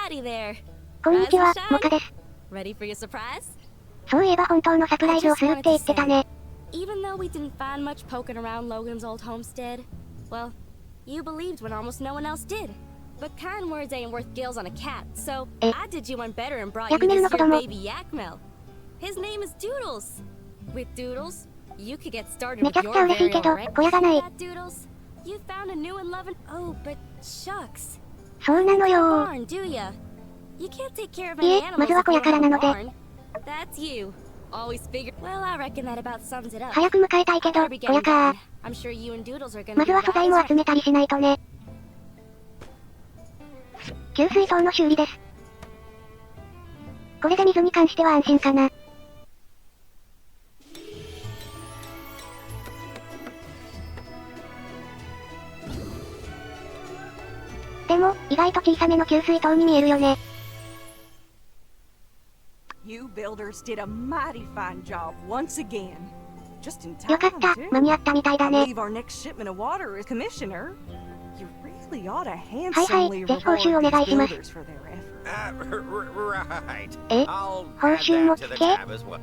こんにちは、モカです。 Ready for your surprise? そういえば本当のサプライズをするって言ってたね。 Even though we didn't find much poking around Logan's old homestead, well, you believed when almost no one else did. But kind words ain't worth gills on a cat, so I did you one better and brought you this here baby yak mel. His name is Doodles. With Doodles, you could get started with your very own ranch. Doodles, you found a new and loving. Oh, but shucks. そうなのよ。 Barn, do ya? You can't take care of い any え、ま animals ずは if 小 you 屋か don't ら have な a ので。 barn. That's you. Always figured. Well, I reckon that about sums it up. 早く迎えたいけど、小屋か。 I'm sure you and Doodles are gonna まずは素材も集めたりしないとね。給水塔の修理です。これで水に関しては安心かな。でも、意外と小さめの給水塔に見えるよね。You builders did a mighty fine job once again. Just in time, よかった、間に合ったみたいだね。 I believe our next shipment of water is commissioner. You really ought to はいはい、 handsomely ぜひ報酬お reward 願い these します。 builders for their effort. Right. え、 I'll 報 add 酬も that つ to the け？ tab as well.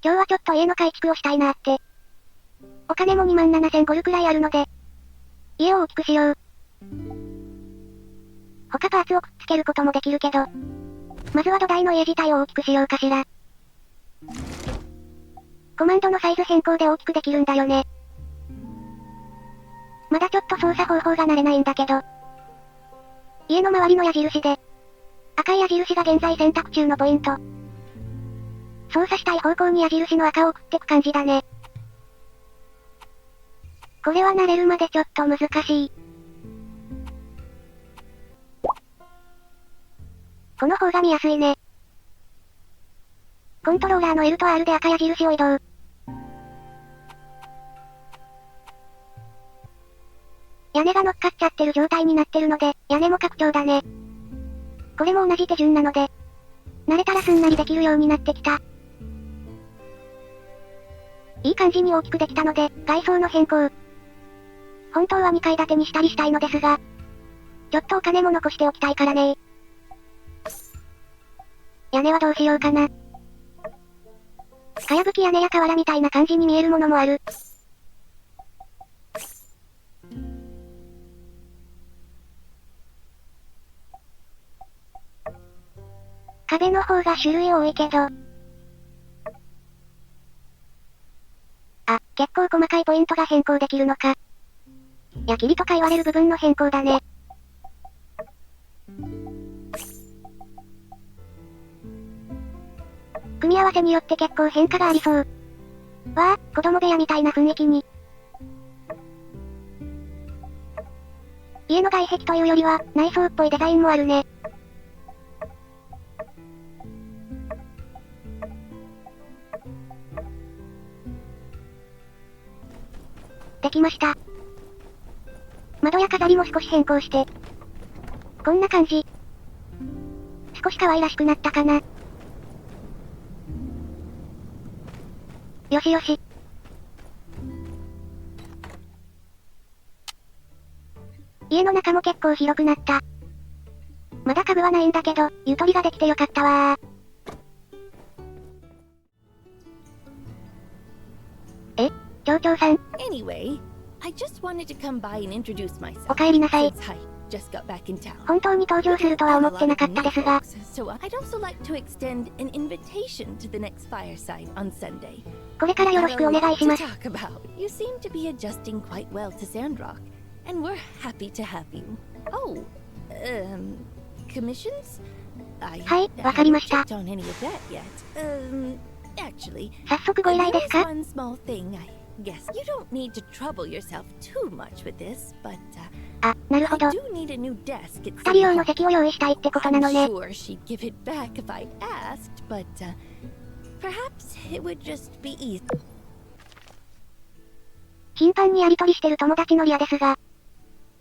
今日はちょっと家の改築をしたいなって。お金も27000ゴルくらいあるので、家を大きくしよう。他パーツをくっつけることもできるけど、まずは土台の家自体を大きくしようかしら。コマンドのサイズ変更で大きくできるんだよね。まだちょっと操作方法が慣れないんだけど、家の周りの矢印で、赤い矢印が現在選択中のポイント。操作したい方向に矢印の赤を送ってく感じだね。これは慣れるまでちょっと難しい。この方が見やすいね。コントローラーの L と R で赤矢印を移動。屋根が乗っかっちゃってる状態になってるので、屋根も拡張だね。これも同じ手順なので、慣れたらすんなりできるようになってきた。いい感じに大きくできたので、外装の変更。本当は2階建てにしたりしたいのですが、ちょっとお金も残しておきたいからね。屋根はどうしようかな。かやぶき屋根や瓦みたいな感じに見えるものもある。壁の方が種類多いけど。あ、結構細かいポイントが変更できるのか。矢切りとか言われる部分の変更だね。組み合わせによって結構変化がありそう。わあ、子供部屋みたいな雰囲気に。家の外壁というよりは、内装っぽいデザインもあるね。できました。窓や飾りも少し変更して。こんな感じ。少し可愛らしくなったかな。よしよし。家の中も結構広くなった。まだ家具はないんだけど、ゆとりができてよかったわー。え、町長さん。Anyway, I just wanted to come by and introduce myself. お帰りなさい。 Since I just got back in town. 本当に登場するとは思ってなかったですが。 So I'd also like to extend an invitation to the next fireside on Sunday. これからよろしくお願いします。 To talk about. You seem to be adjusting quite well to Sandrock, and we're happy to have you. Oh, commissions? I はい、わかりました。 haven't checked on any of that yet. Actually, 早速ご依頼ですか？ there's one small thing I guess you don't need to trouble yourself too much with this, but あ、なるほど。 I do need a new desk at 二人用の席を用意したいってことなのね。 I'm sure she'd give it back if I asked, but perhaps it would just be easy. 頻繁にやりとりしてる友達のリアですが、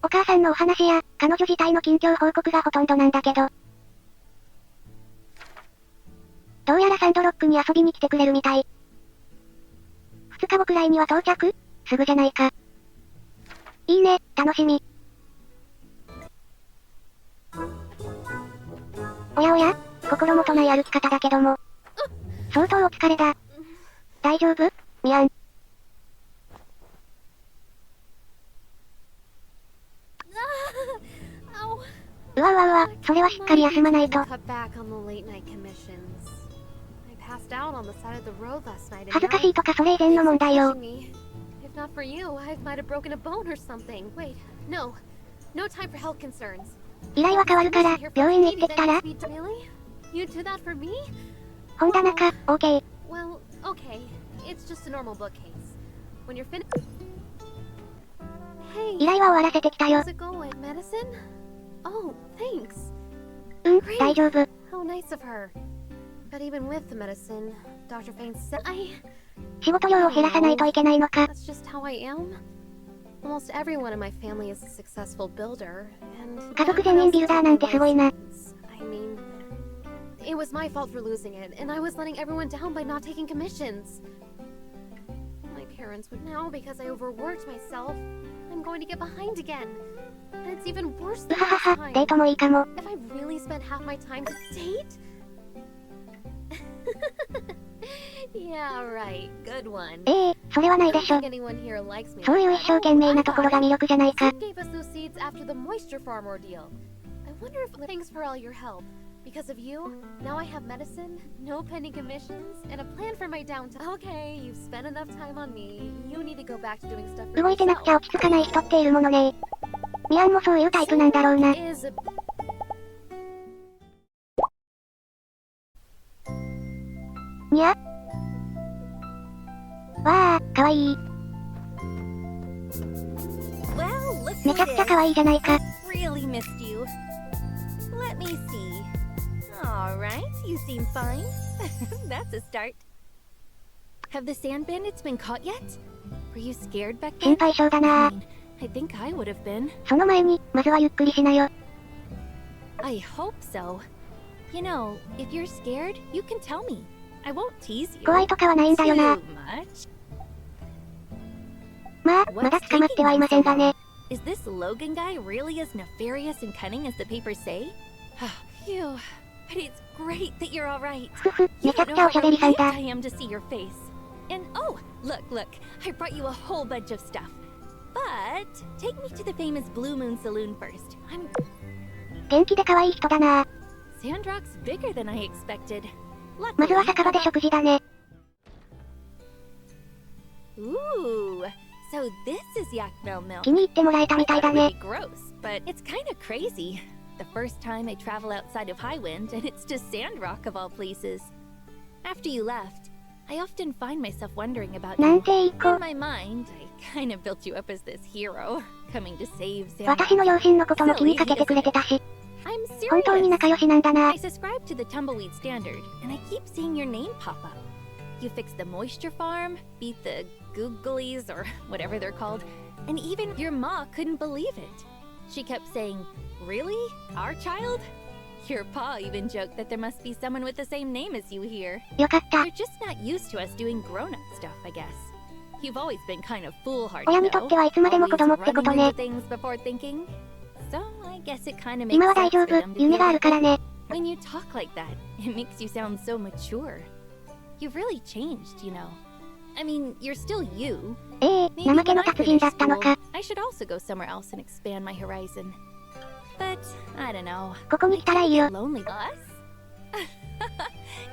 お母さんのお話や彼女自体の近況報告がほとんどなんだけど、どうやらサンドロックに遊びに来てくれるみたい。2日後くらいには到着？すぐじゃないか。いいね、楽しみ。おやおや、心もとない歩き方だけども。相当お疲れだ。大丈夫？ミアン。うわうわうわ、それはしっかり休まないと。恥ずかしいとかそれ以前の問題よ。依頼は変わるから、病院に行ってきたら？本棚か、OK。依頼は終わらせてきたよ。うん、大丈夫。仕事量を減らさないといけないのか。家族全員ビルダーなんてすごいな。It was my fault for losing it, and I was letting everyone down by not taking commissions. My parents would now, because I overworked myself, I'm going to get behind again. And it's even worse than last time. デートもいいかも。If I really spent half my time to date? Yeah, right. Good one. それはないでしょ。そういう一生懸命なところが魅力じゃないか。Gave us those seeds after the moisture farm ordeal. I wonder if thanks for all your help.Because of you, now I have medicine, no pending commissions, and a plan for my downtime. Okay, you've spent enough time on me. You need to go back to doing stuff for yourself. 動いてなくちゃ落ち着かない人っているものね。ミアンもそういうタイプなんだろうな。にゃ？わあ、かわいい。めちゃくちゃかわいいじゃないか。Really missed you. Let me see.Alright, you seem fine. That's a start. Have the sand bandits been caught yet? Were you scared back then? 心配性だな。I think I would have been. その前に、まずはゆっくりしなよ。I hope so. You know, if you're scared, you can tell me. I won't tease you. 怖いとかはないんだよな。まあ、まだ捕まってはいませんがね。Is this Logan guy really as nefarious and cunning as the papers say? Phew.But it's great that you're all right. You don't know how relieved I am to see your face. And oh, look, I brought you a whole bunch of stuff. But take me to the famous Blue Moon Saloon first. 元気で可愛い人だな。Sandrock's bigger than I expected. まずは酒場で食事だね。Ooh, so this is yak milk. 気に入ってもらえたみたいだね。Gross, but it's kind of crazy.The first time I travel outside of Highwind, and it's to Sandrock of all places. After you left, I often find myself wondering about you. In my mind, I kind of built you up as this hero, coming to save Sandrock. 私の両親のことも気にかけてくれてたし。本当に仲良しなんだな。I subscribe to the Tumbleweed Standard, and I keep seeing your name pop up. You fixed the moisture farm, beat the Googlies, or whatever they're called, and even your ma couldn't believe it.She kept saying, "Really? Our child?" Your pa even joked that there must be someone with the same name as you here. よかった。 You're just not used to us doing grown-up stuff, I guess. You've always been kind of foolhardy, 親にとってはいつまでも子供ってことね。 things before thinking. So I guess it kind of makes 今は大 sense 丈 for 夫。 them to 夢があ feel るからね。 when you talk like that, it makes you sound so mature. You've really changed, you know. I mean, you're still you. 怠けの達人だったのか。 I should also go somewhere else and expand my horizon.But I don't know. ここに来たらいいよ。 Lonely us?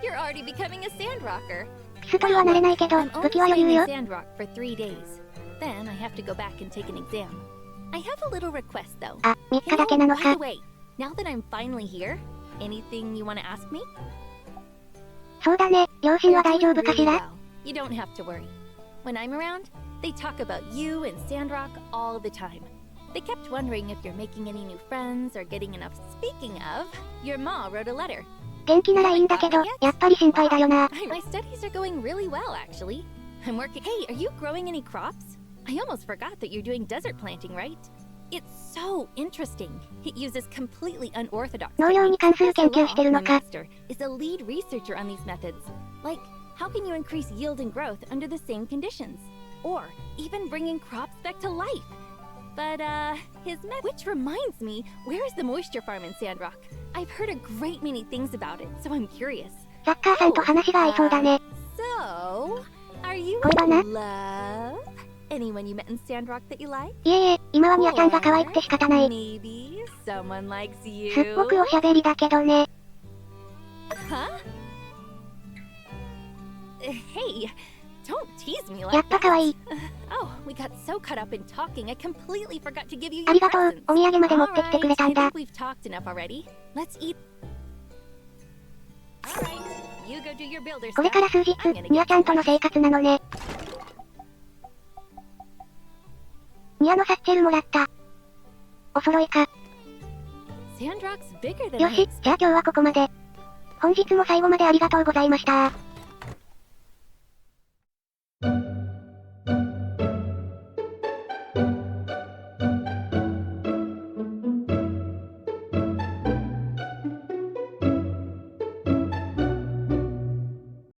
You're already becoming a sandrocker. キストルはなれないけど、武器は余裕よ。 Sandrock for 3 days. Then I have to go back and take an exam. I have a little request though. あ、3日だけなのか。 By the way, now that I'm finally here, anything you want to ask me? そうだね。両親は大丈夫かしら？ You don't have to worry. When I'm around, they talk about you and Sandrock all the time.They kept wondering if you're making any new friends or getting enough. Speaking of, your ma wrote a letter. 元気ならいいんだけど、やっぱり心配だよな。 My studies are going really well, actually. I'm working. Hey, are you growing any crops? I almost forgot that you're doing desert planting, right? It's so interesting. It uses completely unorthodox. 農業に関する研究してるのか。 My master is a lead researcher on these methods. Like, how can you increase yield and growth under the same conditions? Or even bringing crops back to life? But, which reminds me, where is the moisture farm in Sandrock? I've heard a great many things about it, so I'm curious. サッカーさんと話が合いそうだね。So, are you 恋バナ in love? Anyone you met in Sandrock that you like? いえいえ、今はミヤちゃんが可愛くて仕方ない。 Maybe someone likes you. すっごくおしゃべりだけどね。Huh? Hey, don't tease me や like っぱ可愛い。 Oh, we got so caught up in talking, I completely forgot to give you あ your りがとう。 presents. お土産まで持ってきてくれたん Alright, I だ。 think we've talked enough already. Let's eat. Alright, you go do your builder これから数 stuff. 日 I'm gonna、ミヤ get ちゃんとの some 生活なのね。ミヤのサッチェルもらった。お揃いか。 Sandrock's bigger than よ I し、じゃあ今日はここまで。本日も最後までありがとうございました。